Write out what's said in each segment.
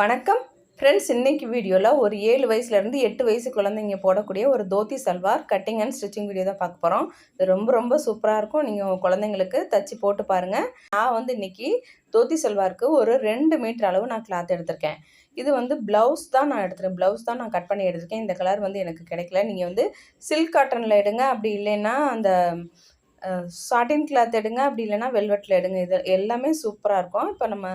வணக்கம் ஃப்ரெண்ட்ஸ். இன்னைக்கு வீடியோவில் ஒரு 7 வயசுலேருந்து 8 வயசு குழந்தைங்க போடக்கூடிய ஒரு dhoti salwar cutting and stitching video தான் பார்க்க போகிறோம். இது ரொம்ப சூப்பராக இருக்கும். நீங்கள் குழந்தைங்களுக்கு தச்சு போட்டு பாருங்கள். நான் இன்னைக்கு தோத்தி சல்வாருக்கு ஒரு 2 மீட்டர் அளவு நான் கிளாத் எடுத்திருக்கேன். இது ப்ளவுஸ் தான் நான் எடுத்துருக்கேன். ப்ளவுஸ் தான் நான் கட் பண்ணி எடுத்திருக்கேன். இந்த கலர் எனக்கு கிடைக்கல. நீங்கள் சில்க் காட்டனில் எடுங்க, அப்படி இல்லைன்னா அந்த சாட்டின் கிளாத் எடுங்க, அப்படி இல்லைன்னா வெல்வெட்டில் எடுங்க. இது எல்லாமே சூப்பராக இருக்கும். இப்போ நம்ம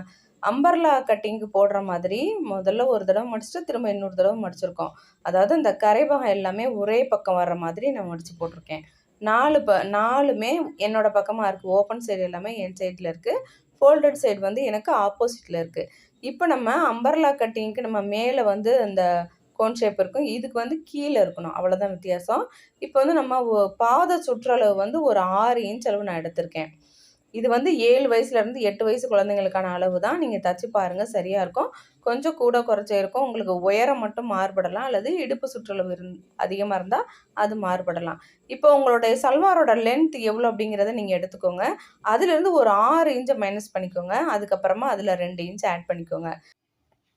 அம்பர்லா கட்டிங்க்கு போடுற மாதிரி முதல்ல ஒரு தடவை மடிச்சுட்டு திரும்ப இன்னொரு தடவை மடிச்சிருக்கோம். அதாவது இந்த கரைபாகம் எல்லாமே ஒரே பக்கம் வர்ற மாதிரி நான் மடித்து போட்டிருக்கேன். 4மே என்னோட பக்கமாக இருக்குது. ஓப்பன் சைடு எல்லாமே என் சைடில் இருக்குது. ஃபோல்டட் சைடு எனக்கு ஆப்போசிட்டில் இருக்குது. இப்போ நம்ம அம்பர்லா கட்டிங்க்கு நம்ம மேலே அந்த கோன் ஷேப் இருக்கும். இதுக்கு கீழே இருக்கணும், அவ்வளோதான் வித்தியாசம். இப்போ நம்ம பாத சுற்றளவு ஒரு 6 இன்ச் அளவு நான் எடுத்திருக்கேன். இது 7 வயசுலேருந்து 8 வயசு குழந்தைங்களுக்கான அளவு தான். நீங்கள் தச்சு பாருங்கள், சரியாக இருக்கும். கொஞ்சம் கூட குறைச்சே இருக்கும். உங்களுக்கு உயரம் மட்டும் மாறுபடலாம், அல்லது இடுப்பு சுற்றளவு அதிகமாக இருந்தால் அது மாறுபடலாம். இப்போ உங்களுடைய சல்வாரோட லென்த் எவ்வளோ அப்படிங்கிறத நீங்கள் எடுத்துக்கோங்க. அதுலேருந்து ஒரு 6 இன்ச்சை மைனஸ் பண்ணிக்கோங்க. அதுக்கப்புறமா அதில் 2 இன்ச் ஆட் பண்ணிக்கோங்க.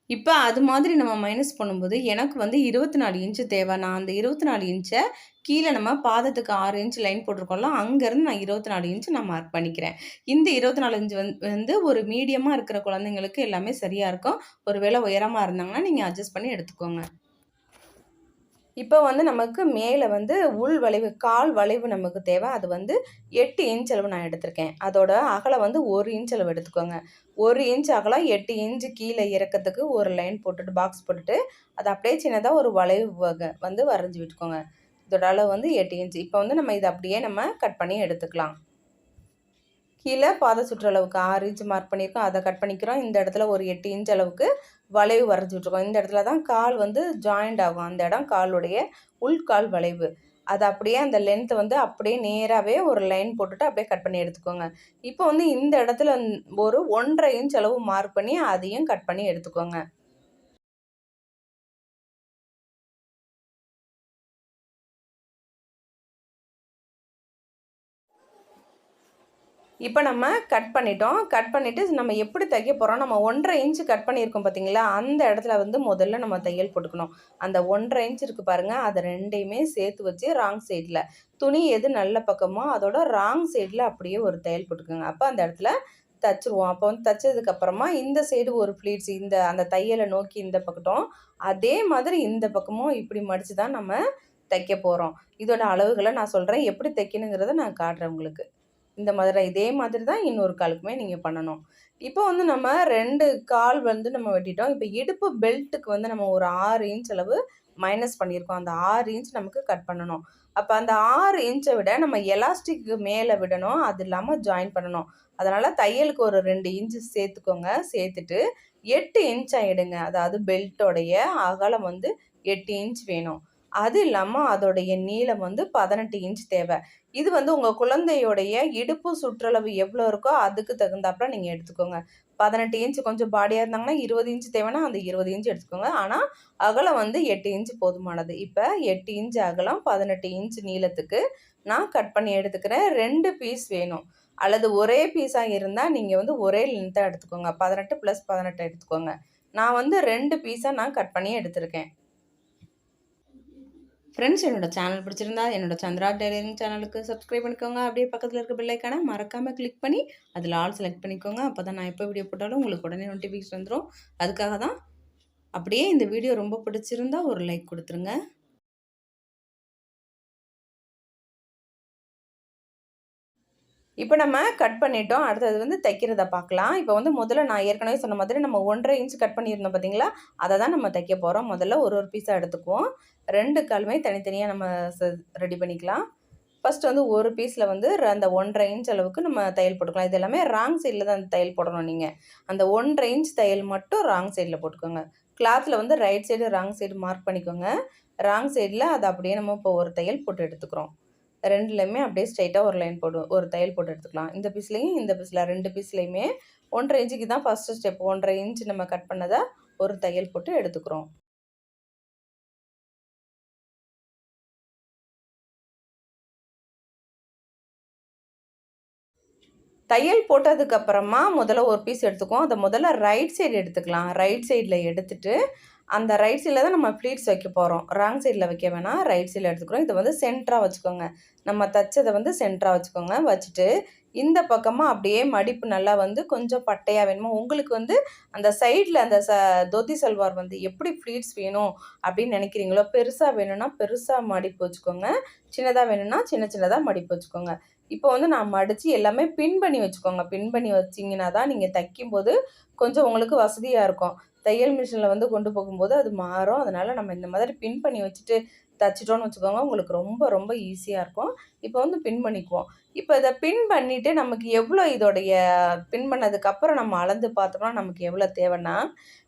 இப்போ அது மாதிரி நம்ம மைனஸ் பண்ணும்போது எனக்கு 24 இன்ச்சு தேவை. நான் அந்த 24 இன்ச்சை கீழே நம்ம பாதத்துக்கு 6 இன்ச் லைன் போட்டிருக்கோம்ல, அங்கேருந்து நான் 24 இன்ச்சு நான் மார்க் பண்ணிக்கிறேன். இந்த 24 இன்ச் ஒரு மீடியமாக இருக்கிற குழந்தைங்களுக்கு எல்லாமே சரியாக இருக்கும். ஒரு வேளை உயரமாக இருந்தாங்கன்னா நீங்கள் அட்ஜஸ்ட் பண்ணி எடுத்துக்கோங்க. இப்போ நமக்கு மேலே உள் வளைவு, கால் வளைவு நமக்கு தேவை. அது 8 இன்ச் அளவு நான் எடுத்திருக்கேன். அதோட அகலம் 1 இன்ச் அளவு எடுத்துக்கோங்க. 1 இன்ச் அகலம், 8 இன்ச் கீழே இறக்கத்துக்கு ஒரு லைன் போட்டுட்டு, பாக்ஸ் போட்டுட்டு, அதை அப்படியே சின்னதாக ஒரு வளைவு வரைஞ்சி விட்டுக்கோங்க. இதோட அளவு 8 இன்ச். இப்போ நம்ம இதை அப்படியே கட் பண்ணி எடுத்துக்கலாம். கீழே பாத சுற்றளவுக்கு 6 இன்ச் மார்க் பண்ணியிருக்கோம், அதை கட் பண்ணிக்கிறோம். இந்த இடத்துல ஒரு 8 இன்ச் அளவுக்கு வளைவு வரைஞ்சி விட்ருக்கோம். இந்த இடத்துல தான் கால் ஜாயிண்ட் ஆகும். அந்த இடம் காலுடைய உள்கால் வளைவு. அது அப்படியே அந்த லென்த் அப்படியே நேராகவே ஒரு லைன் போட்டுட்டு அப்படியே கட் பண்ணி எடுத்துக்கோங்க. இப்போ இந்த இடத்துல ஒரு 1.5 இன்ச் அளவு மார்க் பண்ணி அதையும் கட் பண்ணி எடுத்துக்கோங்க. இப்போ நம்ம கட் பண்ணிட்டோம். கட் பண்ணிவிட்டு நம்ம எப்படி தைக்க போகிறோம், நம்ம 1.5 இன்ச்சு கட் பண்ணியிருக்கோம் பார்த்தீங்களா, அந்த இடத்துல முதல்ல நம்ம தையல் போட்டுக்கணும். அந்த 1.5 இன்ச் இருக்குது பாருங்கள், அதை ரெண்டையுமே சேர்த்து வச்சு ராங் சைடில் துணி எது நல்ல பக்கமோ அதோட ராங் சைடில் அப்படியே ஒரு தையல் போட்டுக்கோங்க. அப்போ அந்த இடத்துல தைச்சிருவோம். அப்போ தைச்சதுக்கப்புறமா இந்த சைடு ஒரு ப்ளீட்ஸ், அந்த தையலை நோக்கி இந்த பக்கட்டும், அதே மாதிரி இந்த பக்கமும் இப்படி மடித்து தான் நம்ம தைக்க போகிறோம். இதோட அளவுகளை நான் சொல்கிறேன், எப்படி தைக்கணுங்கிறத நான் காட்டுறேன் உங்களுக்கு. இந்த மாதிரி இதே மாதிரி தான் இன்னொரு காலுக்குமே நீங்கள் பண்ணணும். இப்போ நம்ம 2 கால் நம்ம வெட்டிட்டோம். இப்போ இடுப்பு பெல்ட்டுக்கு நம்ம ஒரு 6 இன்ச் அளவு மைனஸ் பண்ணியிருக்கோம். அந்த 6 இன்ச் நமக்கு கட் பண்ணணும். அப்போ அந்த 6 இன்ச்சை விட நம்ம எலாஸ்டிக்கு மேலே விடணும், அது இல்லாமல் ஜாயின் பண்ணணும். அதனால் தையலுக்கு ஒரு 2 இன்ச்சு சேர்த்துக்கோங்க. சேர்த்துட்டு 8 இன்ச்சாக எடுங்க. அதாவது பெல்ட்டோடைய அகலம் 8 இன்ச் வேணும். அது இல்லாமல் அதோடைய நீளம் 18 இன்ச் தேவை. இது உங்கள் குழந்தையோடைய இடுப்பு சுற்றளவு எவ்வளோ இருக்கோ அதுக்கு தகுந்தாப்புல நீங்கள் எடுத்துக்கோங்க. 18 இன்ச் கொஞ்சம் பாடியாக இருந்தாங்கன்னா 20 இன்ச் தேவைன்னா அந்த 20 இன்ச் எடுத்துக்கோங்க. ஆனால் அகலம் 8 இன்ச் போதுமானது. இப்போ 8 இன்ச் அகலம், 18 இன்ச் நீளத்துக்கு நான் கட் பண்ணி எடுத்துக்கிறேன். 2 பீஸ் வேணும். அல்லது ஒரே பீஸாக இருந்தால் நீங்கள் ஒரே லென்த்தாக எடுத்துக்கோங்க. 18 + 18 எடுத்துக்கோங்க. நான் 2 பீஸாக நான் கட் பண்ணி எடுத்திருக்கேன். ஃப்ரெண்ட்ஸ், என்னோட சேனல் பிடிச்சிருந்தா என்னோட சந்திரா டெய்லரிங் சேனலுக்கு சப்ஸ்கிரைப் பண்ணிக்கோங்க. அப்படியே பக்கத்தில் இருக்க பெல் ஐக்கானை மறக்காமல் கிளிக் பண்ணி அதில் ஆல் செலக்ட் பண்ணிக்கோங்க. அப்போ தான் நான் எப்போ வீடியோ போட்டாலும் உங்களுக்கு உடனே நோட்டிஃபிகேஷன் வந்துடும். அதுக்காக தான். அப்படியே இந்த வீடியோ ரொம்ப பிடிச்சிருந்தா ஒரு லைக் கொடுத்துருங்க. இப்போ நம்ம கட் பண்ணிட்டோம். அடுத்தது தைக்கிறத பார்க்கலாம். இப்போ முதல்ல நான் ஏற்கனவே சொன்ன மாதிரி நம்ம 1.5 இன்ச் கட் பண்ணியிருந்தோம் பார்த்தீங்களா, அதை தான் நம்ம தைக்க போகிறோம். முதல்ல ஒரு பீஸாக எடுத்துக்குவோம். 2 காலுமே தனித்தனியாக நம்ம ரெடி பண்ணிக்கலாம். ஃபஸ்ட் ஒரு பீஸில் அந்த 1.5 இன்ச் அளவுக்கு நம்ம தையல் போட்டுக்கலாம். இது எல்லாமே ராங் சைடில் தான் தையல் போடணும். நீங்கள் அந்த 1.5 இன்ச் தையல் மட்டும் ராங் சைடில் போட்டுக்கோங்க. கிளாத்தில் right side wrong side mark பண்ணிக்கோங்க. ராங் சைடில் அதை அப்படியே நம்ம இப்போ ஒரு தையல் போட்டு எடுத்துக்கிறோம். 2லையுமே அப்படியே ஸ்ட்ரைட்டாக ஒரு லைன் ஒரு தையல் போட்டு எடுத்துக்கலாம். இந்த பீஸ்லேயும் இந்த பீஸில் 2 பீஸ்லேயுமே 1.5 இன்ச்சுக்கு தான் ஃபஸ்ட்டு ஸ்டெப். 1.5 இன்ச் நம்ம கட் பண்ணதை ஒரு தையல் போட்டு எடுத்துக்கிறோம். தையல் போட்டதுக்கப்புறமா முதல்ல ஒரு பீஸ் எடுத்துக்குவோம். அதை முதல்ல ரைட் சைடு எடுத்துக்கலாம். ரைட் சைடில் எடுத்துட்டு அந்த ரைட் சைடில் தான் நம்ம ப்ளீட்ஸ் வைக்க போகிறோம். ராங் சைடில் வைக்க வேணாம், ரைட் சைடில் எடுத்துக்கிறோம். இதை வந்து சென்டராக வச்சுக்கோங்க. நம்ம தைச்சதை வந்து சென்டராக வச்சுக்கோங்க. வச்சுட்டு இந்த பக்கமாக அப்படியே மடிப்பு நல்லா வந்து கொஞ்சம் பட்டையாக வேணுமோ உங்களுக்கு வந்து அந்த சைடில் அந்த தோத்தி சல்வார் வந்து எப்படி ப்ளீட்ஸ் வேணும் அப்படின்னு நினைக்கிறீங்களோ, பெருசாக வேணும்னா பெருசாக மடிப்பு வச்சுக்கோங்க, சின்னதாக வேணும்னா சின்னதாக மடிப்பு வச்சுக்கோங்க. இப்போ வந்து நான் மடித்து எல்லாமே பின் பண்ணி வச்சுக்கோங்க. பின் பண்ணி வச்சிங்கன்னா தான் நீங்கள் தைக்கும்போது கொஞ்சம் உங்களுக்கு வசதியாக இருக்கும். தையல் மிஷினில் வந்து கொண்டு போகும்போது அது மாறும். அதனால் நம்ம இந்த மாதிரி பின் பண்ணி வச்சுட்டு தைச்சிட்டோன்னு வச்சுக்கோங்க, உங்களுக்கு ரொம்ப ரொம்ப ஈஸியாக இருக்கும். இப்போ வந்து பின் பண்ணிக்குவோம். இப்போ இதை பின் பண்ணிவிட்டு நமக்கு எவ்வளோ இதோடைய பின் பண்ணதுக்கப்புறம் நம்ம அளந்து பார்த்தோம்னா நமக்கு எவ்வளோ தேவைன்னா,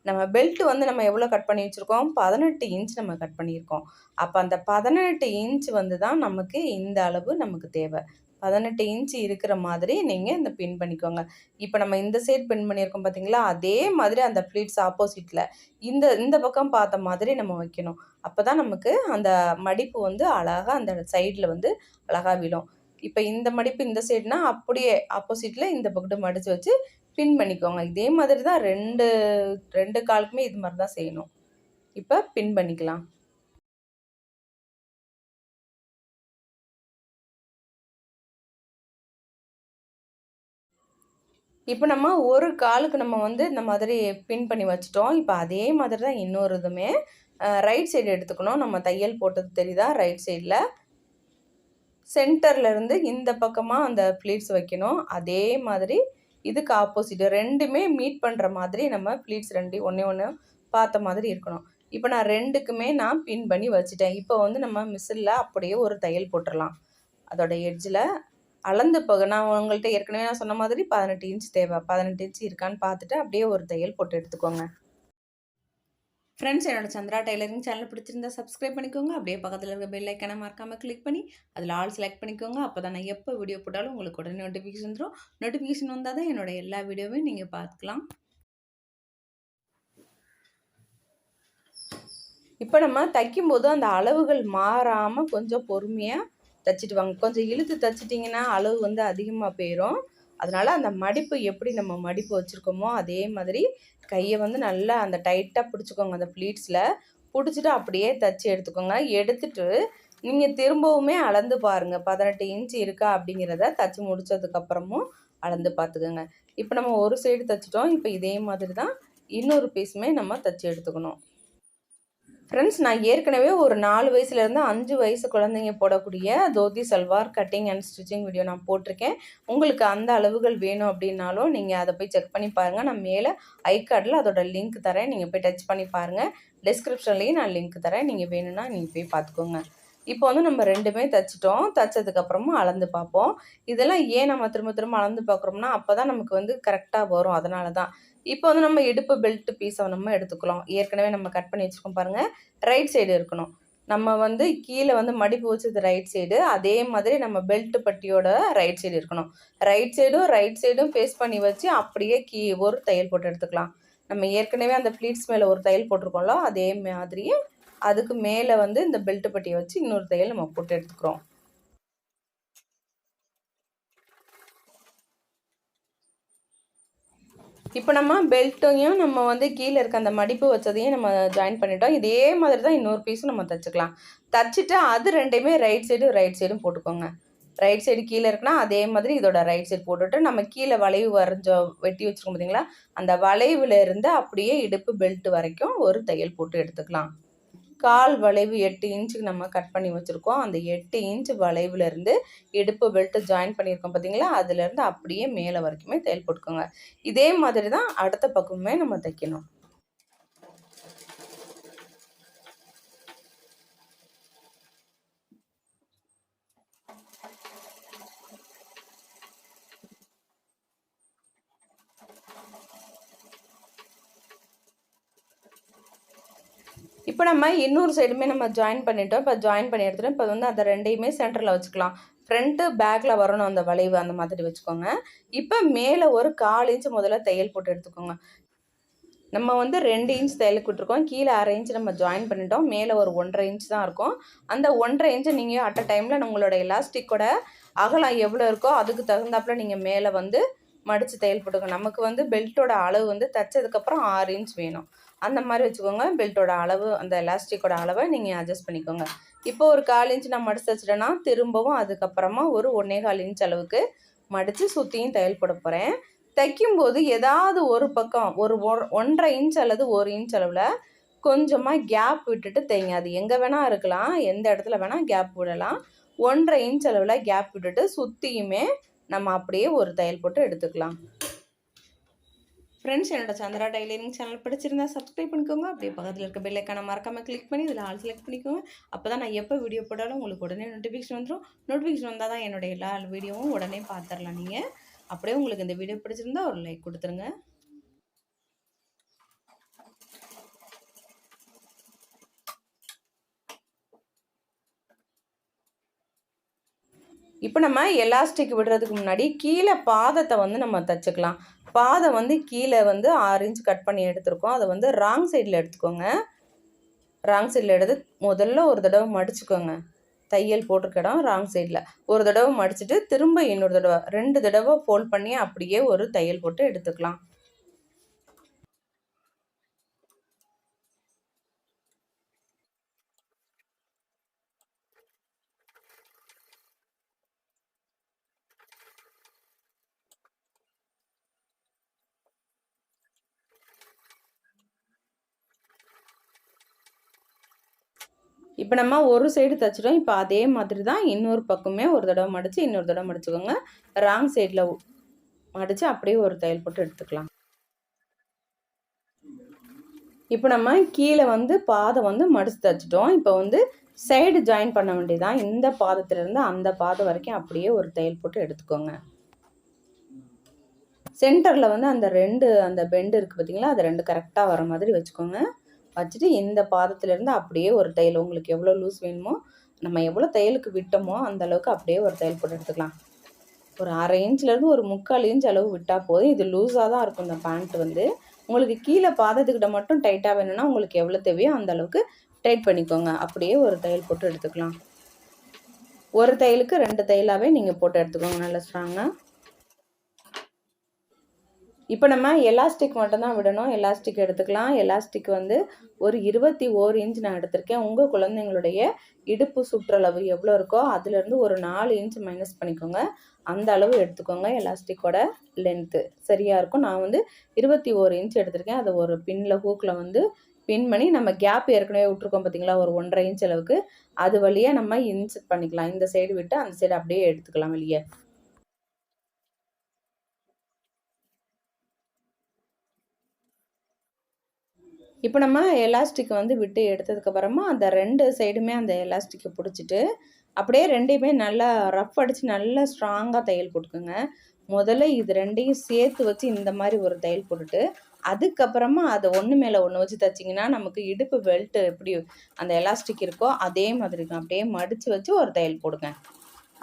நம்ம பெல்ட் வந்து நம்ம எவ்வளோ கட் பண்ணி வச்சுருக்கோம், 18 இன்ச் நம்ம கட் பண்ணியிருக்கோம். அப்போ அந்த 18 இன்ச் வந்து தான் நமக்கு இந்த அளவு நமக்கு தேவை. 18 இன்ச் இருக்கிற மாதிரி நீங்கள் இந்த பின் பண்ணிக்கோங்க. இப்போ நம்ம இந்த சைடு பின் பண்ணியிருக்கோம் பார்த்தீங்களா, அதே மாதிரி அந்த ப்ளீட்ஸ் ஆப்போசிட்டில் இந்த இந்த பக்கம் பார்த்த மாதிரி நம்ம வைக்கணும். அப்போ தான் நமக்கு அந்த மடிப்பு வந்து அழகாக அந்த சைடில் வந்து அழகாக விழும். இப்போ இந்த மடிப்பு இந்த சைடுனா அப்படியே ஆப்போசிட்டில் இந்த பக்கத்து மடித்து வச்சு பின் பண்ணிக்கோங்க. இதே மாதிரி தான் ரெண்டு காலுக்குமே இது மாதிரி தான் செய்யணும். இப்போ பின் பண்ணிக்கலாம். இப்போ நம்ம ஒரு காலுக்கு நம்ம வந்து இந்த மாதிரி பின் பண்ணி வச்சுட்டோம். இப்போ அதே மாதிரி தான் இன்னொரு இதுவுமே ரைட் சைடு எடுத்துக்கணும். நம்ம தையல் போட்டது தெரியுதா, ரைட் சைடில் சென்டர்லேருந்து இந்த பக்கமாக அந்த ப்ளீட்ஸ் வைக்கணும். அதே மாதிரி இதுக்கு ஆப்போசிட் ரெண்டுமே மீட் பண்ணுற மாதிரி நம்ம ப்ளீட்ஸ் ரெண்டையும் ஒன்று பார்த்த மாதிரி இருக்கணும். இப்போ நான் ரெண்டுக்குமே நான் பின் பண்ணி வச்சுட்டேன். இப்போ வந்து நம்ம மிஷினில் அப்படியே ஒரு தையல் போட்டுடலாம். அதோட எட்ஜில் அளந்து போக நான் உங்கள்கிட்ட ஏற்கனவே நான் சொன்ன மாதிரி 18 இன்ச் தேவை. 18 இன்ச் இருக்கான்னு பார்த்துட்டு அப்படியே ஒரு தையல் போட்டு எடுத்துக்கோங்க. ஃப்ரெண்ட்ஸ், என்னோட சந்திரா டைலரிங் சேனல் பிடிச்சிருந்தா சப்ஸ்கிரைப் பண்ணிக்கோங்க. அப்படியே பக்கத்தில் இருக்க பெல் ஐக்கானை மறக்காமல் கிளிக் பண்ணி அதில் ஆல் செலக்ட் பண்ணிக்கோங்க. அப்போ தான் நான் எப்போ வீடியோ போட்டாலும் உங்களுக்கு உடனே நோட்டிஃபிகேஷன் வந்துடும். நோட்டிஃபிகேஷன் வந்தால் தான் என்னோட எல்லா வீடியோவையும் நீங்கள் பார்த்துக்கலாம். இப்போ நம்ம தைக்கும்போது அந்த அளவுகள் மாறாமல் கொஞ்சம் பொறுமையாக தைச்சிட்டு வாங்க. கொஞ்சம் இழுத்து தைச்சிட்டிங்கன்னா அளவு வந்து அதிகமாக போயிடும். அதனால் அந்த மடிப்பு எப்படி நம்ம மடிப்பு வச்சுருக்கோமோ அதே மாதிரி கையை வந்து நல்லா அந்த டைட்டாக பிடிச்சிக்கோங்க. அந்த ப்ளீட்ஸில் பிடிச்சிட்டு அப்படியே தைச்சி எடுத்துக்கோங்க. எடுத்துட்டு நீங்கள் திரும்பவுமே அளந்து பாருங்கள், 18 இன்ச் இருக்கா அப்படிங்கிறத தைச்சி முடித்ததுக்கப்புறமும் அளந்து பார்த்துக்கோங்க. இப்போ நம்ம ஒரு சைடு தைச்சிட்டோம். இப்போ இதே மாதிரி தான் இன்னொரு பீஸுமே நம்ம தைச்சி எடுத்துக்கணும். ஃப்ரெண்ட்ஸ், நான் ஏற்கனவே ஒரு 4 வயசுலேருந்து 5 வயசு குழந்தைங்க போடக்கூடிய dhoti salwar cutting and stitching video நான் போட்டிருக்கேன். உங்களுக்கு அந்த அளவுகள் வேணும் அப்படின்னாலும் நீங்கள் அதை போய் செக் பண்ணி பாருங்கள். நான் மேலே ஐகார்டில் அதோட லிங்க் தரேன், நீங்கள் போய் டச் பண்ணி பாருங்கள். டிஸ்கிரிப்ஷன்லேயும் நான் லிங்க் தரேன், நீங்கள் வேணும்னா நீங்கள் போய் பார்த்துக்கோங்க. இப்போ வந்து நம்ம ரெண்டுமே தைச்சிட்டோம். தைச்சதுக்கப்புறமா அளந்து பார்ப்போம். இதெல்லாம் ஏன் நம்ம திரும்ப திரும்ப அளந்து பார்க்குறோம்னா அப்போ தான் நமக்கு வந்து கரெக்டாக வரும். அதனால தான். இப்போ வந்து நம்ம இடுப்பு பெல்ட் பீஸை நம்ம எடுத்துக்கலாம். ஏற்கனவே நம்ம கட் பண்ணி வச்சுருக்கோம் பாருங்கள், ரைட் சைடு இருக்கணும். நம்ம வந்து கீழே வந்து மடிப்பு வச்சது ரைட் சைடு, அதே மாதிரி நம்ம பெல்ட் பட்டியோட ரைட் சைடு இருக்கணும். ரைட் சைடும் ஃபேஸ் பண்ணி வச்சு அப்படியே ஒரு தையல் போட்டு எடுத்துக்கலாம். நம்ம ஏற்கனவே அந்த ப்ளீட்ஸ் மேலே ஒரு தையல் போட்டிருக்கோம்ல, அதே மாதிரியே அதுக்கு மேலே வந்து இந்த பெல்ட் பட்டியை வச்சு இன்னொரு தையல் நம்ம போட்டு எடுத்துக்கிறோம். இப்போ நம்ம பெல்ட்டையும் நம்ம வந்து கீழே இருக்க அந்த மடிப்பு வச்சதையும் நம்ம ஜாயின் பண்ணிட்டோம். இதே மாதிரி தான் இன்னொரு பீஸும் நம்ம தைச்சிக்கலாம். தைச்சிட்டு அது ரெண்டையுமே ரைட் சைடும் போட்டுக்கோங்க. ரைட் சைடு கீழே இருக்குன்னா அதே மாதிரி இதோட ரைட் சைடு போட்டுட்டு நம்ம கீழே வளைவு வெட்டி வச்சுருக்கோம் பார்த்தீங்களா, அந்த வளைவில் இருந்து அப்படியே இடுப்பு பெல்ட் வரைக்கும் ஒரு தையல் போட்டு எடுத்துக்கலாம். கால் வளைவு 8 இன்ச்சுக்கு நம்ம கட் பண்ணி வச்சுருக்கோம். அந்த 8 இன்ச் வளைவுலேருந்து இடுப்பு பெல்ட்டு ஜாயின் பண்ணியிருக்கோம் பார்த்தீங்களா, அதுலேருந்து அப்படியே மேலே வரைக்குமே தையல் போட்டுக்கோங்க. இதே மாதிரி தான் அடுத்த பக்கமுமே நம்ம தைக்கணும். இப்போ நம்ம இன்னொரு சைடுமே நம்ம ஜாயின் பண்ணிட்டோம். இப்போ ஜாயின் பண்ணி எடுத்துட்டோம். இப்போ வந்து அதை ரெண்டையுமே சென்டரில் வச்சுக்கலாம். ஃப்ரண்ட்டு பேக்கில் வரணும் அந்த வளைவு, அந்த மாதிரி வச்சுக்கோங்க. இப்போ மேலே ஒரு 1/4 இன்ச் முதல்ல தையல் போட்டு எடுத்துக்கோங்க. நம்ம வந்து 2 இன்ச் தையலுக்கு விட்டுருக்கோம். கீழே 1/2 இன்ச் நம்ம ஜாயின் பண்ணிட்டோம். மேலே ஒரு 1.5 இன்ச் தான் இருக்கும். அந்த 1.5 இன்ச் நீங்கள் அட் அ டைமில் உங்களோட எலாஸ்டிக்கோட அகலம் எவ்வளோ இருக்கோ அதுக்கு தகுந்தாப்புல நீங்கள் மேலே வந்து மடித்து தையல் போட்டுக்கோங்க. நமக்கு வந்து பெல்ட்டோட அளவு வந்து தைச்சதுக்கப்புறம் 6 இன்ச் வேணும். அந்த மாதிரி வச்சுக்கோங்க. பெல்ட்டோட அளவு அந்த எலாஸ்டிக்கோட அளவை நீங்கள் அட்ஜஸ்ட் பண்ணிக்கோங்க. இப்போ ஒரு 1/4 இன்ச் நான் மடித்து தைச்சிட்டேன்னா திரும்பவும் அதுக்கப்புறமா ஒரு 1.25 இன்ச் அளவுக்கு மடித்து சுற்றியும் தையல் போட போகிறேன். தைக்கும்போது ஏதாவது ஒரு பக்கம் ஒரு 1.5 இன்ச் அல்லது 1 இன்ச் அளவில் கொஞ்சமாக கேப் விட்டுட்டு தைங்க. அது எங்கே வேணால் இருக்கலாம், எந்த இடத்துல வேணால் கேப் விடலாம். 1.5 இன்ச் அளவில் கேப் விட்டுட்டு சுற்றியுமே நம்ம அப்படியே ஒரு தையல் போட்டு எடுத்துக்கலாம். ஃப்ரெண்ட்ஸ், என்னோட சந்திரா டைலரிங் சேனல் பிடிச்சிருந்தா சப்ஸ்கிரைப் பண்ணிக்கோங்க. அப்படியே பக்கத்தில் இருக்க பெல் ஐக்கானை மறக்காமல் கிளிக் பண்ணி இதில் ஆல் செலக்ட் பண்ணிக்கோங்க. அப்போ தான் நான் எப்போ வீடியோ போட்டாலும் உங்களுக்கு உடனே நோட்டிஃபிகேஷன் வந்துடும். நோட்டிஃபிகேஷன் வந்தால் தான் என்னோட எல்லா வீடியோவும் உடனே பார்த்துடலாம். நீங்கள் அப்படியே உங்களுக்கு இந்த வீடியோ பிடிச்சிருந்தா ஒரு லைக் கொடுத்துருங்க. இப்போ நம்ம எலாஸ்டிக் விடுறதுக்கு முன்னாடி கீழே பாதத்தை வந்து நம்ம தைச்சிக்கலாம். பாதம் வந்து கீழே வந்து 6 இன்ச் கட் பண்ணி எடுத்துருக்கோம். அதை வந்து ராங் சைடில் எடுத்துக்கோங்க. ராங் சைடில் எடுத்து முதல்ல ஒரு தடவை மடிச்சுக்கோங்க. தையல் போட்டிருக்க இடம் ராங் சைடில் ஒரு தடவை மடிச்சுட்டு திரும்ப இன்னொரு தடவை 2 தடவை ஃபோல்ட் பண்ணி அப்படியே ஒரு தையல் போட்டு எடுத்துக்கலாம். இப்போ நம்ம ஒரு சைடு தைச்சிட்டோம். இப்போ அதே மாதிரி தான் இன்னொரு பக்கமே ஒரு தடவை மடித்து இன்னொரு தடவை மடிச்சுக்கோங்க. ராங் சைடில் மடித்து அப்படியே ஒரு தையல் போட்டு எடுத்துக்கலாம். இப்போ நம்ம கீழே வந்து பாதம் வந்து மடித்து தைச்சிட்டோம். இப்போ வந்து சைடு ஜாயின் பண்ண வேண்டியதான். இந்த பாதத்திலேருந்து அந்த பாதம் வரைக்கும் அப்படியே ஒரு தையல் போட்டு எடுத்துக்கோங்க. சென்டரில் வந்து அந்த பெண்டு இருக்குது பார்த்தீங்களா, அது 2 கரெக்டாக வர மாதிரி வச்சுக்கோங்க. வச்சுட்டு இந்த பாதத்துலேருந்து அப்படியே ஒரு தையல் உங்களுக்கு எவ்வளோ லூஸ் வேணுமோ, நம்ம எவ்வளோ தையலுக்கு விட்டோமோ அந்த அளவுக்கு அப்படியே ஒரு தையல் போட்டு எடுத்துக்கலாம். ஒரு 1/2 இன்ச்லேருந்து ஒரு 3/4 இன்ச் அளவு விட்டால் போதும். இது லூஸாக தான் இருக்கும் இந்த பேண்ட் வந்து. உங்களுக்கு கீழே பாதத்துக்கிட்ட மட்டும் டைட்டாக வேணும்னா உங்களுக்கு எவ்வளோ தேவையோ அந்த அளவுக்கு டைட் பண்ணிக்கோங்க. அப்படியே ஒரு தையல் போட்டு எடுத்துக்கலாம். ஒரு தையலுக்கு 2 தையலாகவே நீங்கள் போட்டு எடுத்துக்கோங்க நல்லா ஸ்ட்ராங்காக. இப்போ நம்ம எலாஸ்டிக் மட்டும்தான் விடணும். எலாஸ்டிக் எடுத்துக்கலாம். எலாஸ்டிக் வந்து ஒரு 21 இன்ச் நான் எடுத்திருக்கேன். உங்கள் குழந்தைங்களுடைய இடுப்பு சுற்றளவு எவ்வளோ இருக்கோ அதுலேருந்து ஒரு 4 இன்ச் மைனஸ் பண்ணிக்கோங்க. அந்த அளவு எடுத்துக்கோங்க. எலாஸ்டிக்கோட லென்த்து சரியாக இருக்கும். நான் வந்து 21 இன்ச் எடுத்திருக்கேன். அதை ஒரு பின்னில் ஹூக்கில் வந்து பின் பண்ணி நம்ம கேப் ஏற்கனவே விட்டுருக்கோம் பார்த்தீங்களா, ஒரு 1.5 இன்ச் அளவுக்கு, அது வழியாக நம்ம இன்சர்ட் பண்ணிக்கலாம். இந்த சைடு விட்டு அந்த சைடு அப்படியே எடுத்துக்கலாம் வெளியே. இப்போ நம்ம எலாஸ்டிக் வந்து விட்டு எடுத்ததுக்கப்புறமா அந்த 2 சைடுமே அந்த எலாஸ்டிக்கை பிடிச்சிட்டு அப்படியே 2யுமே நல்லா ரஃப் அடித்து நல்லா ஸ்ட்ராங்காக தையல் போட்டுக்கோங்க. முதல்ல இது 2யும் சேர்த்து வச்சு இந்த மாதிரி ஒரு தையல் போட்டுட்டு அதுக்கப்புறமா அதை ஒன்று மேலே ஒன்று வச்சு தைச்சிங்கன்னா நமக்கு இடுப்பு பெல்ட்டு எப்படி அந்த எலாஸ்டிக் இருக்கோ அதே மாதிரி இருக்கும். அப்படியே மடித்து வச்சு ஒரு தையல் போடுங்க.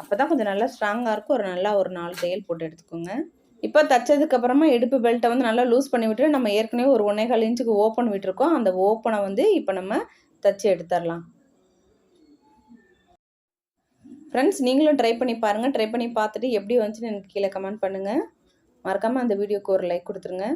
அப்போ தான் கொஞ்சம் நல்லா ஸ்ட்ராங்காக இருக்கும். ஒரு 4 தையல் போட்டு எடுத்துக்கோங்க. இப்போ தைச்சதுக்கப்புறமா இடுப்பு பெல்ட்டை வந்து நல்லா லூஸ் பண்ணி விட்டுட்டு நம்ம ஏற்கனவே ஒரு 1.25 இன்ச்சுக்கு ஓப்பன் விட்டுருக்கோம். அந்த ஓப்பனை வந்து இப்போ நம்ம தைச்சி எடுத்துடலாம். ஃப்ரெண்ட்ஸ், நீங்களும் ட்ரை பண்ணி பாருங்கள். ட்ரை பண்ணி பார்த்துட்டு எப்படி வந்துச்சுன்னு எனக்கு கீழே கமெண்ட் பண்ணுங்கள். மறக்காமல் அந்த வீடியோக்கு ஒரு லைக் கொடுத்துருங்க.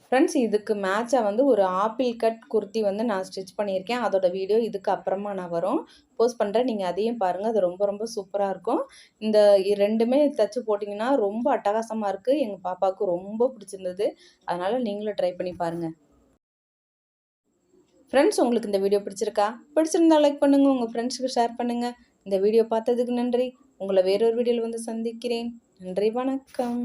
ஃப்ரெண்ட்ஸ், இதுக்கு மேட்சாக வந்து ஒரு ஆப்பிள் கட் குர்த்தி வந்து நான் ஸ்டிச் பண்ணியிருக்கேன். அதோட வீடியோ இதுக்கு அப்புறமா நான் போஸ்ட் பண்ணுறேன். நீங்கள் அதையும் பாருங்கள். அது ரொம்ப ரொம்ப சூப்பராக இருக்கும். இந்த 2மே தைச்சி போட்டிங்கன்னா ரொம்ப அட்டகாசமாக இருக்குது. எங்கள் பாப்பாவுக்கு ரொம்ப பிடிச்சிருந்தது. அதனால் நீங்களும் ட்ரை பண்ணி பாருங்கள். ஃப்ரெண்ட்ஸ், உங்களுக்கு இந்த வீடியோ பிடிச்சிருந்தா லைக் பண்ணுங்கள். உங்கள் ஃப்ரெண்ட்ஸுக்கு ஷேர் பண்ணுங்கள். இந்த வீடியோ பார்த்ததுக்கு நன்றி. உங்களை வேறொரு வீடியோவில் வந்து சந்திக்கிறேன். நன்றி, வணக்கம்.